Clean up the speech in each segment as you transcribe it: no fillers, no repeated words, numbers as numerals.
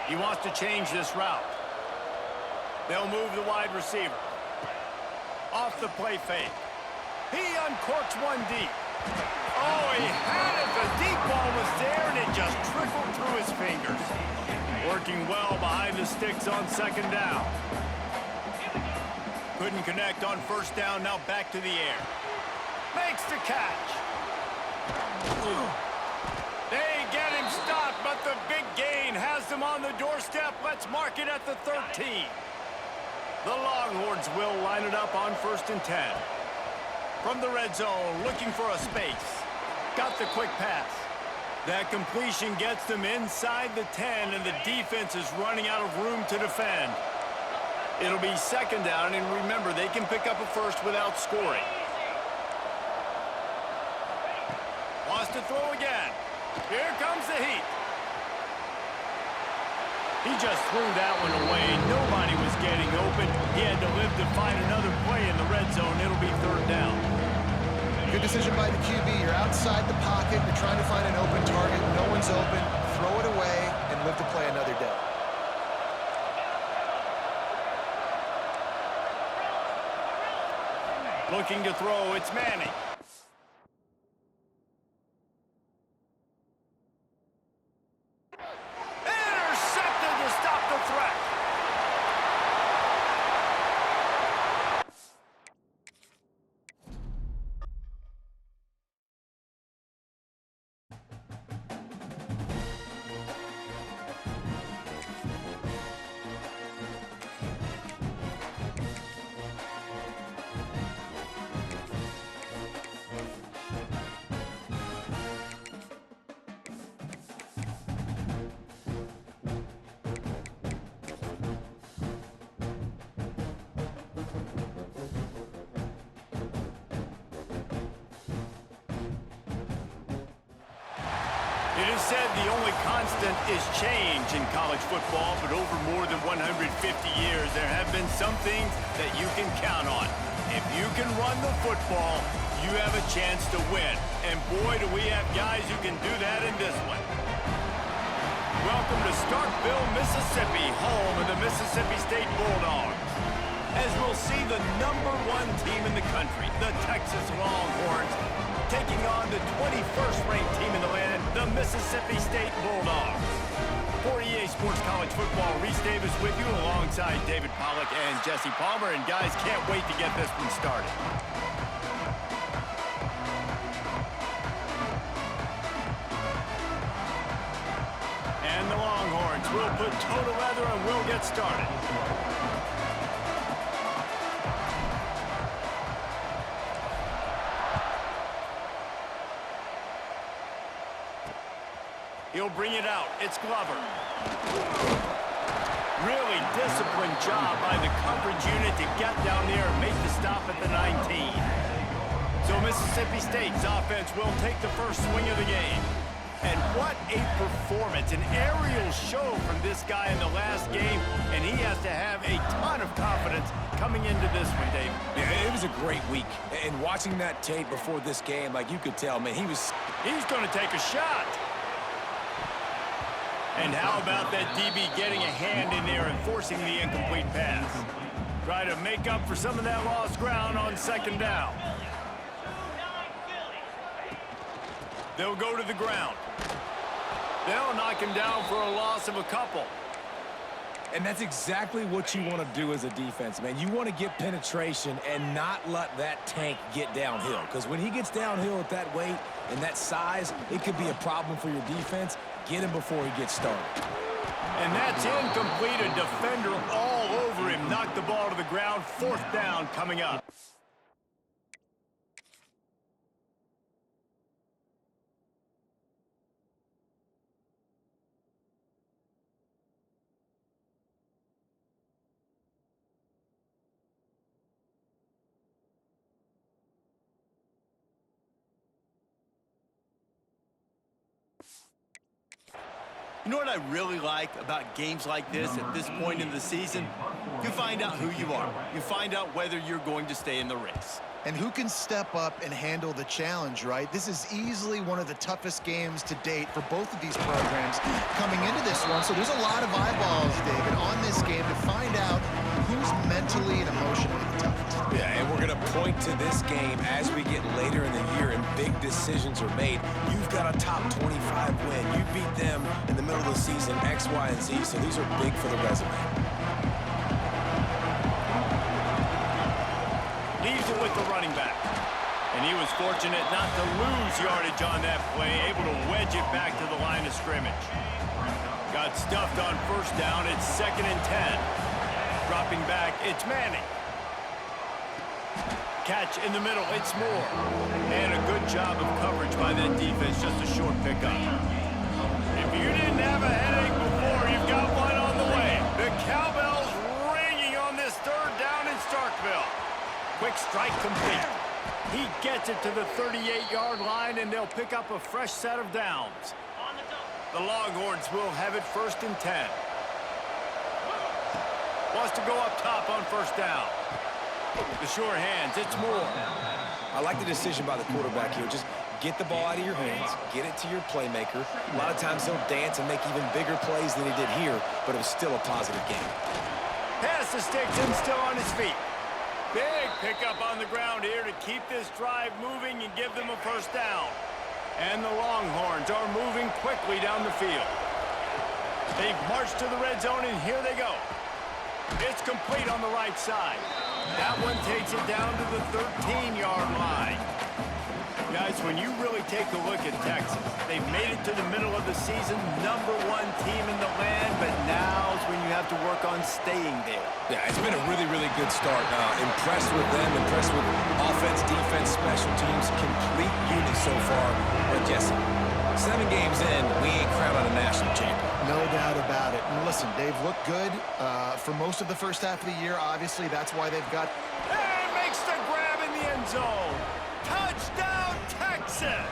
He wants to change this route. They'll move the wide receiver. Off the play fake. He uncorks one deep. Oh, he had it. The deep ball was there, and it just trickled through his fingers. Working well behind the sticks on second down. Couldn't connect on first down. Now back to the air. Makes the catch. They get him stopped, but the big gain has them on the doorstep. Let's mark it at the 13. The Longhorns will line it up on 1st and 10. From the red zone, looking for a space. Got the quick pass. That completion gets them inside the 10, and the defense is running out of room to defend. It'll be second down, and remember, they can pick up a first without scoring. Wants to throw again. Here comes the heat. He just threw that one away. Nobody was getting open. He had to live to find another play in the red zone. It'll be third down. Good decision by the QB. You're outside the pocket. You're trying to find an open target. No one's open. Throw it away and live to play another day. Looking to throw. It's Manning. It is said the only constant is change in college football, but over more than 150 years, there have been some things that you can count on. If you can run the football, you have a chance to win. And boy, do we have guys who can do that in this one. Welcome to Starkville, Mississippi, home of the Mississippi State Bulldogs. As we'll see the #1 team in the country, the Texas Longhorns, taking on the 21st ranked team in the land, the Mississippi State Bulldogs. For EA Sports College Football, Reese Davis with you alongside David Pollack and Jesse Palmer. And guys, can't wait to get this one started. And the Longhorns will put toe to leather and we'll get started. He'll bring it out. It's Glover. Really disciplined job by the coverage unit to get down there and make the stop at the 19. So Mississippi State's offense will take the first swing of the game. And what a performance, an aerial show from this guy in the last game, and he has to have a ton of confidence coming into this one, Dave. Yeah, it was a great week. And watching that tape before this game, like you could tell, man, He's going to take a shot. And how about that DB getting a hand in there and forcing the incomplete pass? Try to make up for some of that lost ground on second down. They'll go to the ground. They'll knock him down for a loss of a couple. And that's exactly what you want to do as a defense, man. You want to get penetration and not let that tank get downhill. Because when he gets downhill at that weight and that size, it could be a problem for your defense. Get him before he gets started. And that's incomplete. A defender all over him. Knocked the ball to the ground. Fourth down coming up. You know what I really like about games like this at this point in the season? You find out who you are. You find out whether you're going to stay in the race. And who can step up and handle the challenge, right? This is easily one of the toughest games to date for both of these programs coming into this one. So there's a lot of eyeballs, David, on this game to find out who's mentally and emotionally the toughest. Yeah, and we're going to point to this game as we get later in the year and big decisions are made. You've got a top 25 win. You beat them in the middle of the season, X, Y, and Z, so these are big for the resume. Leaves it with the running back. And he was fortunate not to lose yardage on that play, able to wedge it back to the line of scrimmage. Got stuffed on first down. It's 2nd and 10. Dropping back, it's Manning. Catch in the middle, it's Moore. And a good job of coverage by that defense, just a short pickup. If you didn't have a headache before, you've got one on the way. The cowbell's ringing on this 3rd down in Starkville. Quick strike complete. He gets it to the 38-yard line, and they'll pick up a fresh set of downs. The Longhorns will have it 1st and 10. Wants to go up top on first down. The sure hands, it's Moore. I like the decision by the quarterback here. Just get the ball out of your hands, get it to your playmaker. A lot of times he'll dance and make even bigger plays than he did here, but it was still a positive game. Pass the sticks and still on his feet. Big pickup on the ground here to keep this drive moving and give them a first down. And the Longhorns are moving quickly down the field. They've marched to the red zone, and here they go. It's complete on the right side. That one takes it down to the 13-yard line. Guys, when you really take a look at Texas, they've made it to the middle of the season, #1 team in the land, but now's when you have to work on staying there. Yeah, it's been a really, really good start. Impressed with them, impressed with offense, defense, special teams, complete unit so far. But Jesse, 7 games in, we ain't crowned a national champion. No doubt about it. And listen, they've looked good for most of the first half of the year. Obviously, that's why they've got... And makes the grab in the end zone. Touchdown, Texas!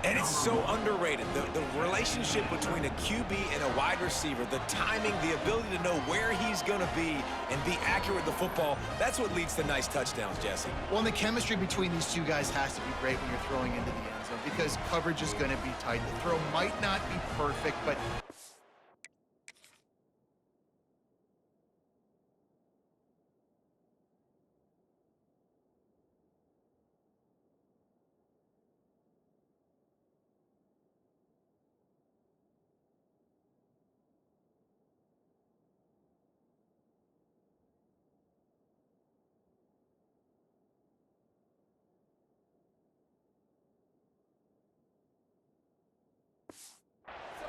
And it's so underrated. The relationship between a QB and a wide receiver, the timing, the ability to know where he's going to be and be accurate with the football, that's what leads to nice touchdowns, Jesse. Well, and the chemistry between these two guys has to be great when you're throwing into the end zone because coverage is going to be tight. The throw might not be perfect, but...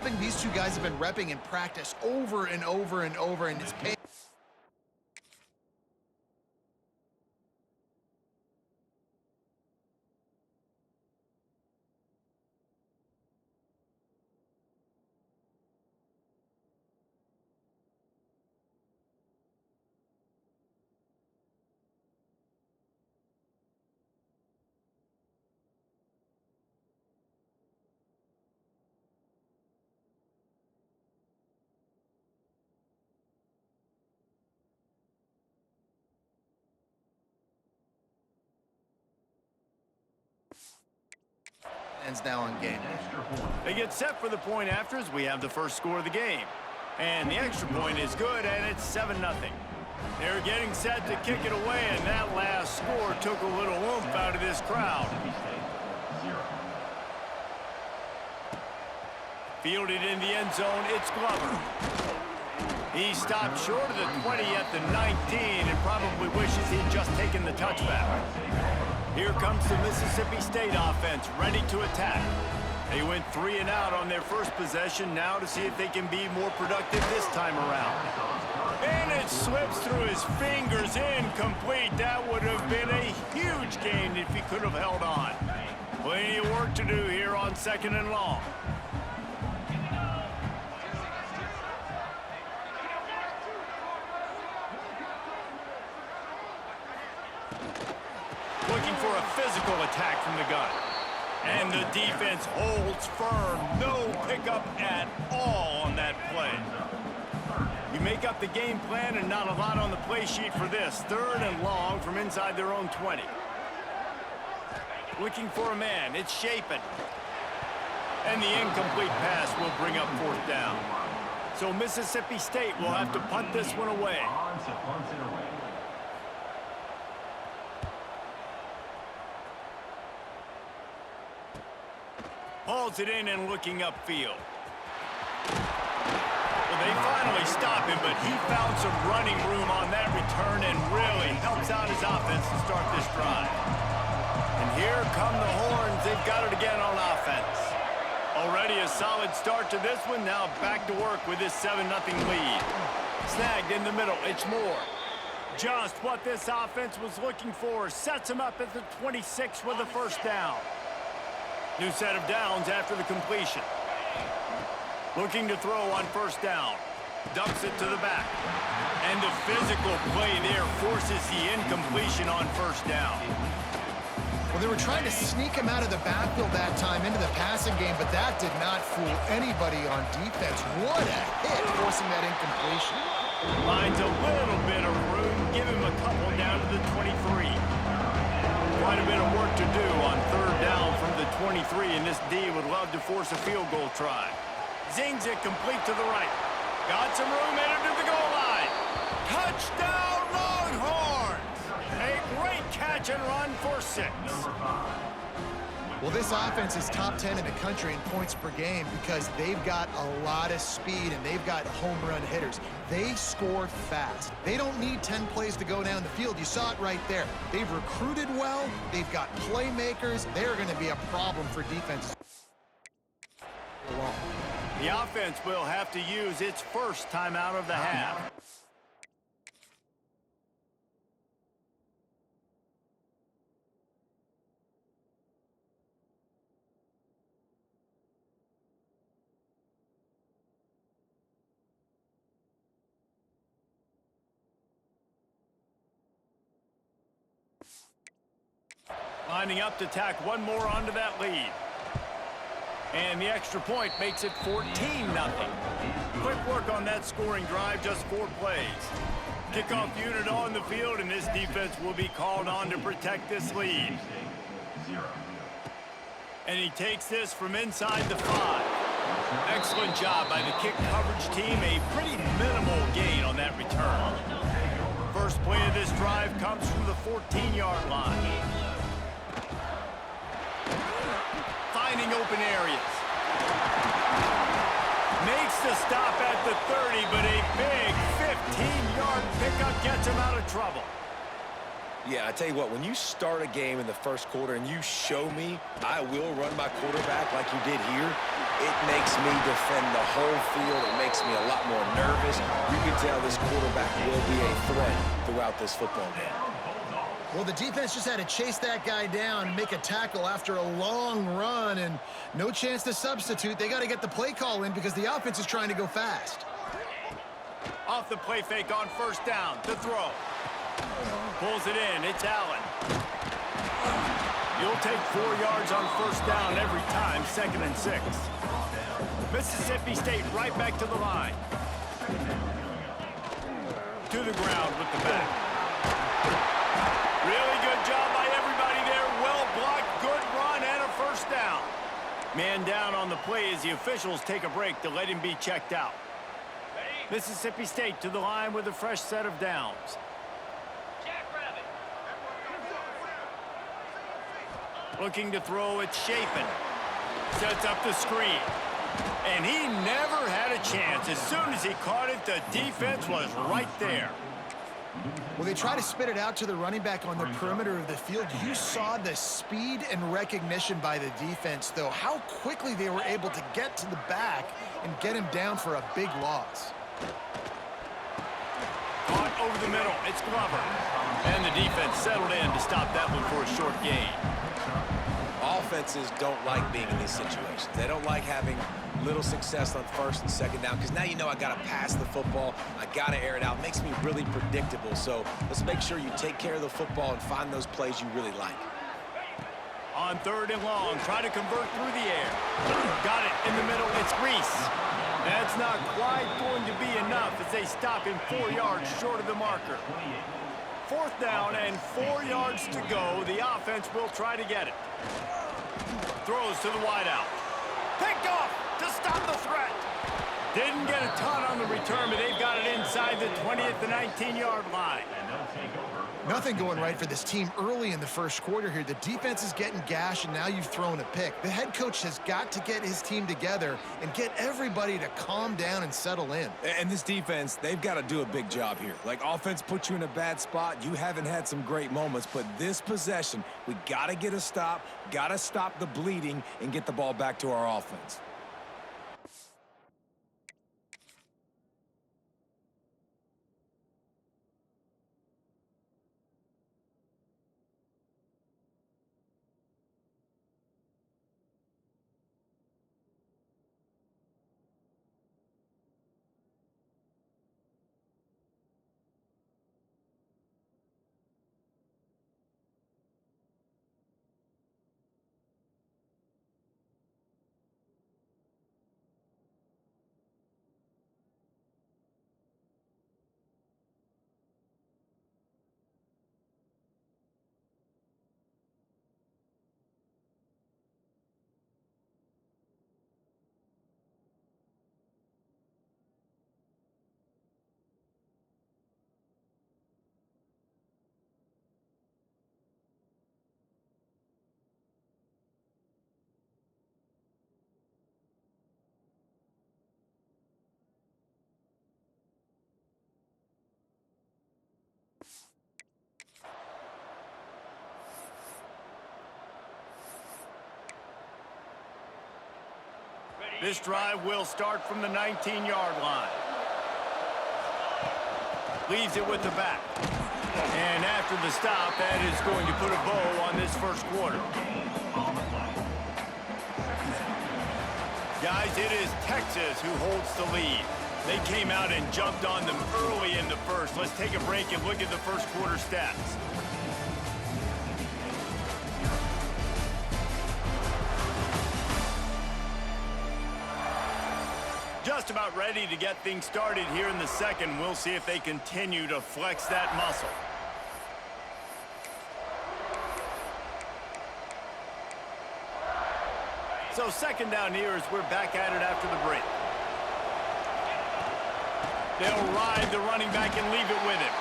something these two guys have been repping in practice over and over and over, and it's paying. Now on game. They get set for the point after as we have the first score of the game. And the extra point is good, and it's 7-0. They're getting set to kick it away, and that last score took a little oomph out of this crowd. Fielded in the end zone, it's Glover. He stopped short of the 20 at the 19 and probably wishes he'd just taken the touchback. Here comes the Mississippi State offense, ready to attack. They went 3 and out on their first possession, now to see if they can be more productive this time around. And it slips through his fingers, incomplete. That would have been a huge gain if he could have held on. Plenty of work to do here on 2nd and long. Looking for a physical attack from the gun. And the defense holds firm. No pickup at all on that play. You make up the game plan and not a lot on the play sheet for this. 3rd and long from inside their own 20. Looking for a man. It's Shapen. And the incomplete pass will bring up 4th down. So Mississippi State will have to punt this one away. Hauls it in and looking upfield. Well, they finally stop him, but he found some running room on that return and really helps out his offense to start this drive. And here come the horns. They've got it again on offense. Already a solid start to this one. Now back to work with this 7-0 lead. Snagged in the middle. It's Moore. Just what this offense was looking for. Sets him up at the 26 with a 1st down. New set of downs after the completion. Looking to throw on 1st down. Ducks it to the back. And the physical play there forces the incompletion on 1st down. Well, they were trying to sneak him out of the backfield that time into the passing game, but that did not fool anybody on defense. What a hit, forcing that incompletion. Finds a little bit of room. Give him a couple down to the 23. Quite a bit of work to do on 3rd down from the 23, and this D would love to force a field goal try. Zings it complete to the right. Got some room, headed to the goal line. Touchdown, Longhorns! A great catch and run for 6. Well, this offense is top 10 in the country in points per game because they've got a lot of speed and they've got home run hitters. They score fast. They don't need 10 plays to go down the field. You saw it right there. They've recruited well. They've got playmakers. They're going to be a problem for defenses. The offense will have to use its 1st timeout of the half. Lining up to tack one more onto that lead. And the extra point makes it 14-0. Quick work on that scoring drive, just 4 plays. Kickoff unit on the field, and this defense will be called on to protect this lead. And he takes this from inside the 5. Excellent job by the kick coverage team. A pretty minimal gain on that return. First play of this drive comes from the 14-yard line. Finding open areas. Makes the stop at the 30, but a big 15-yard pickup gets him out of trouble. Yeah, I tell you what, when you start a game in the 1st quarter and you show me I will run my quarterback like you did here, it makes me defend the whole field. It makes me a lot more nervous. You can tell this quarterback will be a threat throughout this football game. Well, the defense just had to chase that guy down and make a tackle after a long run, and no chance to substitute. They got to get the play call in because the offense is trying to go fast. Off the play fake on 1st down. To throw. Pulls it in. It's Allen. You'll take 4 yards on 1st down every time. 2nd and 6. Mississippi State right back to the line. To the ground with the back. Really good job by everybody there. Well blocked, good run, and a 1st down. Man down on the play as the officials take a break to let him be checked out. Mississippi State to the line with a fresh set of downs. Looking to throw, it's Shapen. Sets up the screen. And he never had a chance. As soon as he caught it, the defense was right there. Well, they try to spit it out to the running back on the perimeter of the field. You saw the speed and recognition by the defense, though. How quickly they were able to get to the back and get him down for a big loss. Caught over the middle. It's Glover. And the defense settled in to stop that one for a short gain. Offenses don't like being in these situations. They don't like having little success on 1st and 2nd down because now you know I got to pass the football. I got to air it out. It makes me really predictable. So let's make sure you take care of the football and find those plays you really like. On 3rd and long, try to convert through the air. Got it in the middle. It's Reese. That's not quite going to be enough as they stop him 4 yards short of the marker. 4th down and 4 yards to go. The offense will try to get it. Throws to the wideout. Picked off to stop the threat. Didn't get a ton on the return, but they've got it inside the 20 at the 19-yard line. Nothing going right for this team early in the first quarter here. The defense is getting gashed, and now you've thrown a pick. The head coach has got to get his team together and get everybody to calm down and settle in. And this defense, they've got to do a big job here. Like, offense puts you in a bad spot. You haven't had some great moments, but this possession, we got to get a stop, got to stop the bleeding, and get the ball back to our offense. This drive will start from the 19-yard line. Leaves it with the back. And after the stop, that is going to put a bow on this first quarter. Guys, it is Texas who holds the lead. They came out and jumped on them early in the first. Let's take a break and look at the first quarter stats. Just about ready to get things started here in the second. We'll see if they continue to flex that muscle. So second down here as we're back at it after the break. They'll ride the running back and leave it with him.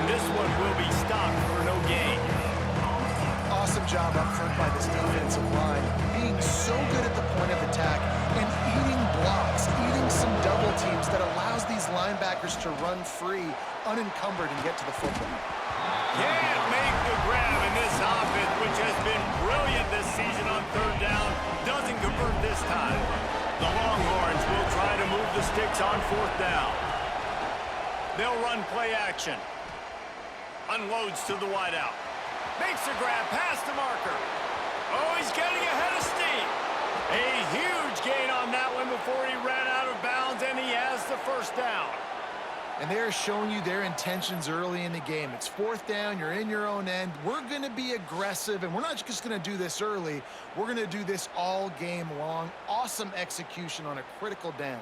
And this one will be stopped for no gain. Awesome job up front by this defensive line, being so good at the point of attack and eating blocks, eating some double teams that allows these linebackers to run free, unencumbered, and get to the football. Can't make the grab in this offense, which has been brilliant this season on 3rd down. Doesn't convert this time. The Longhorns will try to move the sticks on 4th down. They'll run play action. Unloads to the wideout. Makes a grab past the marker. Oh, he's getting ahead of steam. A huge gain on that one before he ran out of bounds, and he has the first down. And they're showing you their intentions early in the game. It's 4th down, you're in your own end. We're going to be aggressive, and we're not just going to do this early. We're going to do this all game long. Awesome execution on a critical down.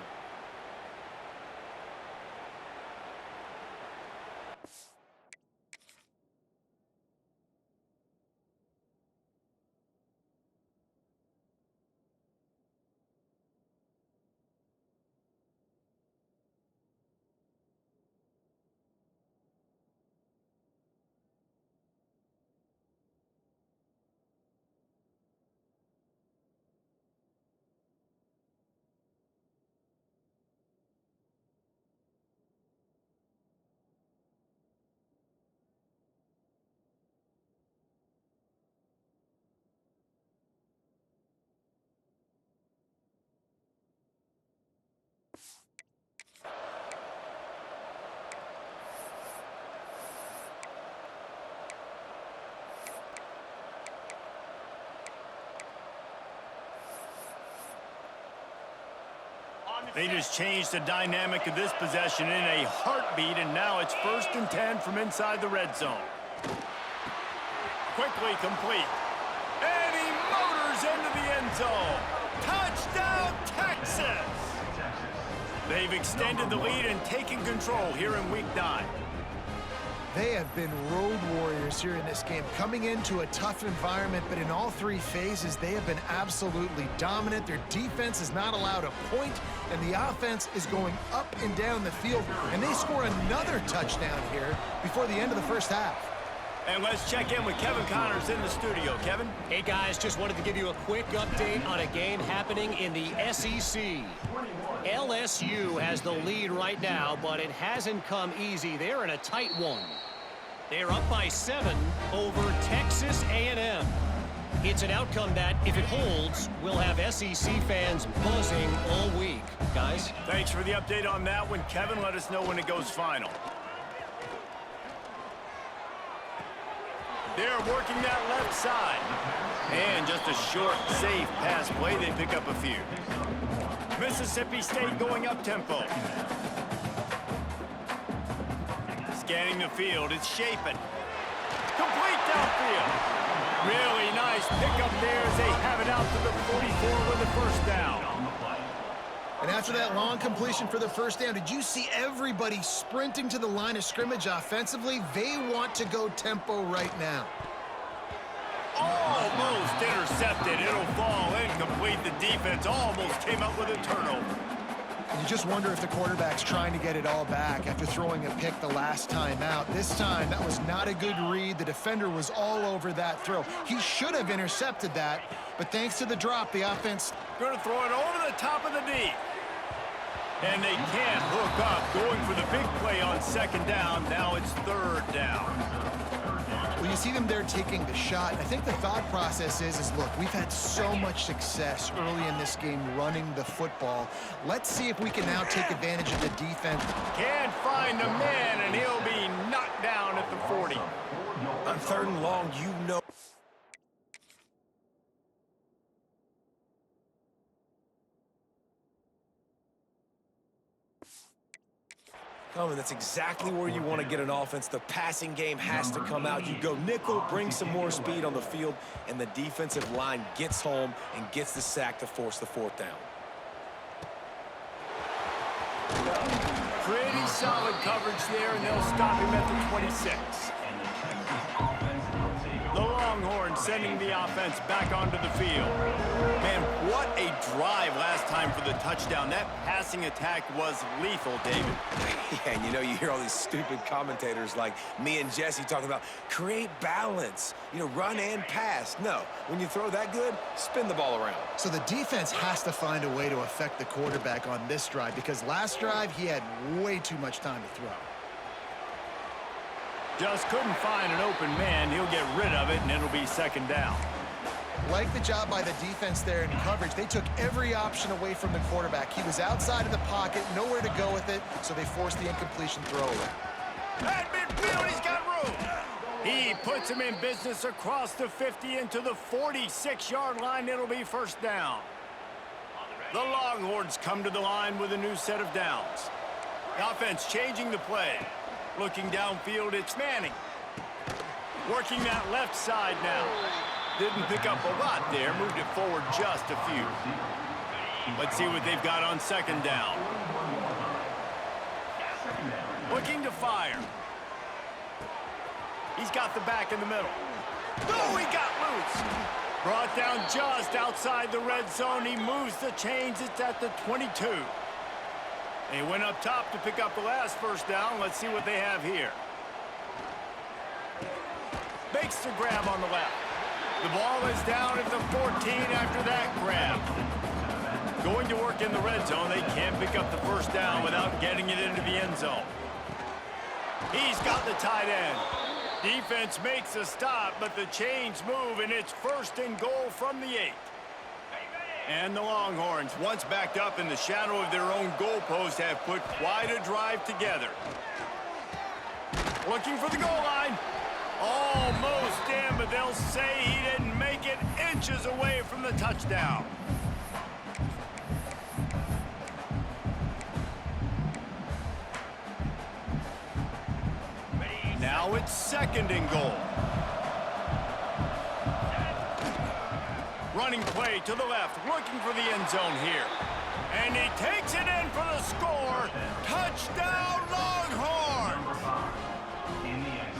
They just changed the dynamic of this possession in a heartbeat, and now it's 1st and 10 from inside the red zone. Quickly complete. And end zone. Touchdown, Texas! They've extended the lead and taken control here in Week 9. They have been road warriors here in this game, coming into a tough environment, but in all three phases, they have been absolutely dominant. Their defense is not allowed a point, and the offense is going up and down the field, and they score another touchdown here before the end of the first half. And let's check in with Kevin Connors in the studio. Kevin? Hey, guys, just wanted to give you a quick update on a game happening in the SEC. LSU has the lead right now, but it hasn't come easy. They're in a tight one. They're up by 7 over Texas A&M. It's an outcome that, if it holds, will have SEC fans buzzing all week. Guys? Thanks for the update on that one, Kevin. Let us know when it goes final. They're working that left side. And just a short, safe pass play. They pick up a few. Mississippi State going up-tempo. Scanning the field. It's Shapen. Complete downfield. Really nice pickup there as they have it out to the 44 with the first down. And after that long completion for the first down, did you see everybody sprinting to the line of scrimmage offensively? They want to go tempo right now. Almost intercepted. It'll fall incomplete. The defense almost came up with a turnover. You just wonder if the quarterback's trying to get it all back after throwing a pick the last time out. This time, that was not a good read. The defender was all over that throw. He should have intercepted that, but thanks to the drop, the offense... Going to throw it over the top of the knee. And they can't hook up. Going for the big play on second down. Now it's third down. Well, you see them there taking the shot. I think the thought process is look, we've had so much success early in this game running the football. Let's see if we can now take advantage of the defense. Can't find a man, and he'll be knocked down at the 40. On third and long, you know. And that's exactly where you want to get an offense. The passing game has to come out. You go nickel, bring some more speed on the field, and the defensive line gets home and gets the sack to force the fourth down. Pretty solid coverage there, and they'll stop him at the 26. The Longhorns sending the offense back onto the field. Man, what a drive last time for the touchdown. That passing attack was lethal, David. Yeah, and you know, you hear all these stupid commentators like me and Jesse talking about create balance, you know, run and pass. No, when you throw that good, spin the ball around. So the defense has to find a way to affect the quarterback on this drive because last drive he had way too much time to throw. Just couldn't find an open man. He'll get rid of it, and it'll be second down. Like the job by the defense there in coverage. They took every option away from the quarterback. He was outside of the pocket, nowhere to go with it, so they forced the incompletion throw away. At midfield, he's got room. He puts him in business across the 50 into the 46-yard line. It'll be first down. The Longhorns come to the line with a new set of downs. The offense changing the play. Looking downfield, it's Manning. Working that left side now. Didn't pick up a lot there. Moved it forward just a few. Let's see what they've got on second down. Looking to fire. He's got the back in the middle. Oh, he got loose. Brought down just outside the red zone. He moves the chains. It's at the 22. They went up top to pick up the last first down. Let's see what they have here. Makes the grab on the left. The ball is down at the 14 after that grab. Going to work in the red zone. They can't pick up the first down without getting it into the end zone. He's got the tight end. Defense makes a stop, but the chains move, and it's first and goal from the 8. And the Longhorns, once backed up in the shadow of their own goalpost, have put quite a drive together. Looking for the goal line. Almost in, but they'll say he didn't make it, inches away from the touchdown. Now it's second and goal. Running play to the left, looking for the end zone here. And he takes it in for the score. Touchdown, Longhorns!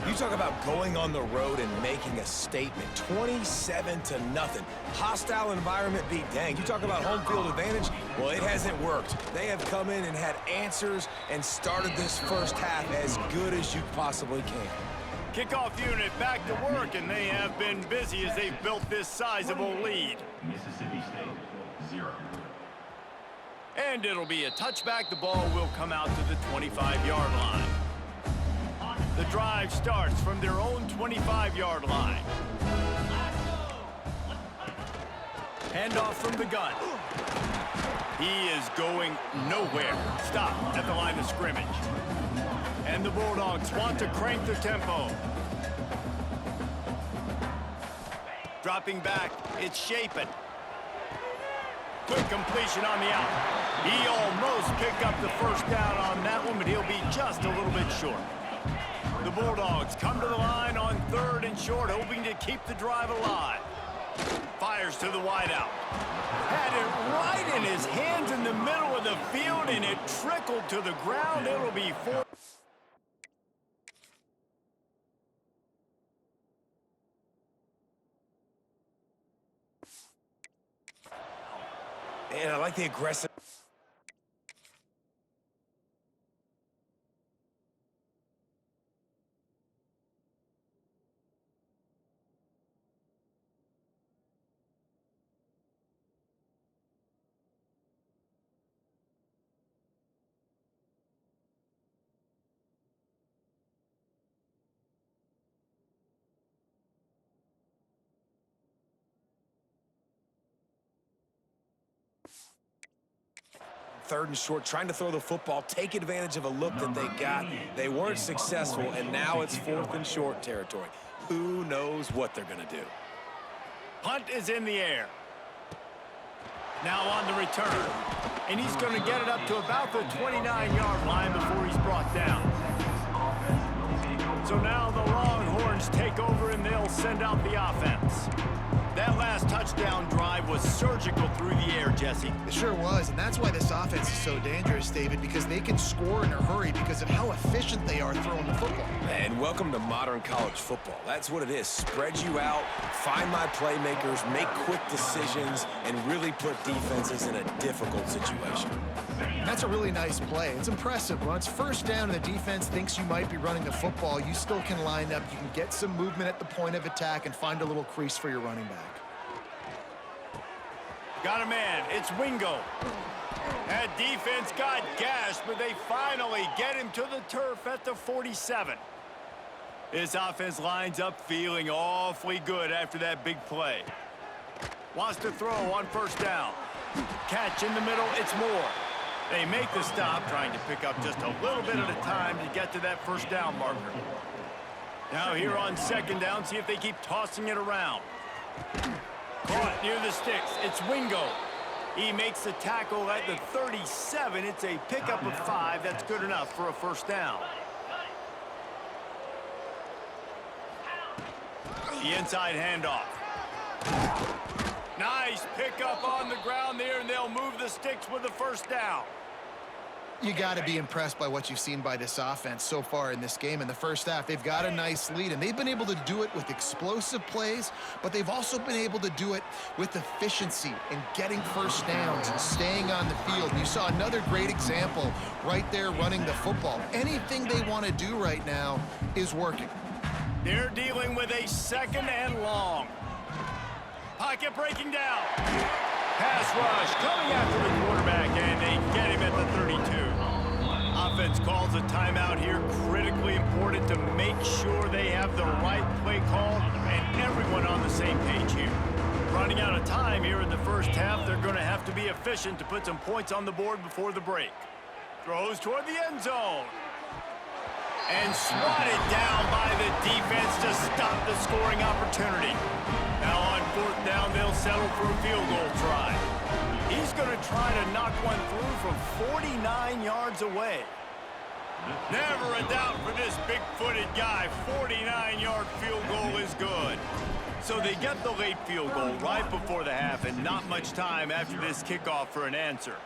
You talk about going on the road and making a statement. 27-0. Hostile environment beat dang. You talk about home field advantage. Well, it hasn't worked. They have come in and had answers and started this first half as good as you possibly can. Kickoff unit back to work, and they have been busy as they've built this sizable lead. Mississippi State, 0. And it'll be a touchback. The ball will come out to the 25-yard line. The drive starts from their own 25-yard line. Handoff from the gun. He is going nowhere. Stop at the line of scrimmage. And the Bulldogs want to crank their tempo. Dropping back, it's Shapen. Quick completion on the out. He almost picked up the first down on that one, but he'll be just a little bit short. The Bulldogs come to the line on 3rd and short, hoping to keep the drive alive. Fires to the wideout. Had it right in his hands in the middle of the field, and it trickled to the ground. It'll be 4. And I like the aggressive. Third and short, trying to throw the football, take advantage of a look that they got. They weren't successful, and now it's 4th and short territory. Who knows what they're going to do? Punt is in the air. Now on the return. And he's going to get it up to about the 29-yard line before he's brought down. So now the Longhorns take over, and they'll send out the offense. That last touchdown drive was surgical through the air, Jesse. It sure was, and that's why this offense is so dangerous, David, because they can score in a hurry because of how efficient they are throwing the football. And welcome to modern college football. That's what it is. Spread you out, find my playmakers, make quick decisions, and really put defenses in a difficult situation. That's a really nice play. It's impressive. When it's first down and the defense thinks you might be running the football, you still can line up. You can get some movement at the point of attack and find a little crease for your running back. Got a man. It's Wingo. That defense got gashed, but they finally get him to the turf at the 47. This offense lines up feeling awfully good after that big play. Wants to throw on first down. Catch in the middle. It's Moore. They make the stop, trying to pick up just a little bit at a time to get to that first down marker. Now here on second down, see if they keep tossing it around. Caught near the sticks. It's Wingo. He makes the tackle at the 37. It's a pickup of 5. That's good enough for a first down. The inside handoff. Nice pickup on the ground there, and they'll move the sticks with the first down. You got to be impressed by what you've seen by this offense so far in this game. In the first half, they've got a nice lead, and they've been able to do it with explosive plays, but they've also been able to do it with efficiency and getting first downs and staying on the field. And you saw another great example right there running the football. Anything they want to do right now is working. They're dealing with a second and long. Pocket breaking down. Pass rush coming after the quarterback, and they get him at the 32. Offense calls a timeout here. Critically important to make sure they have the right play call and everyone on the same page here. Running out of time here in the first half. They're going to have to be efficient to put some points on the board before the break. Throws toward the end zone. And swatted down by the defense to stop the scoring opportunity. Now on fourth down, they'll settle for a field goal try. He's going to try to knock one through from 49 yards away. Never a doubt for this big-footed guy. 49-yard field goal is good. So they get the late field goal right before the half and not much time after this kickoff for an answer.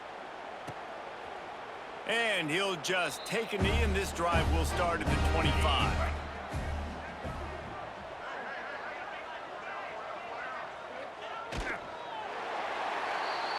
And he'll just take a knee, and this drive will start at the 25.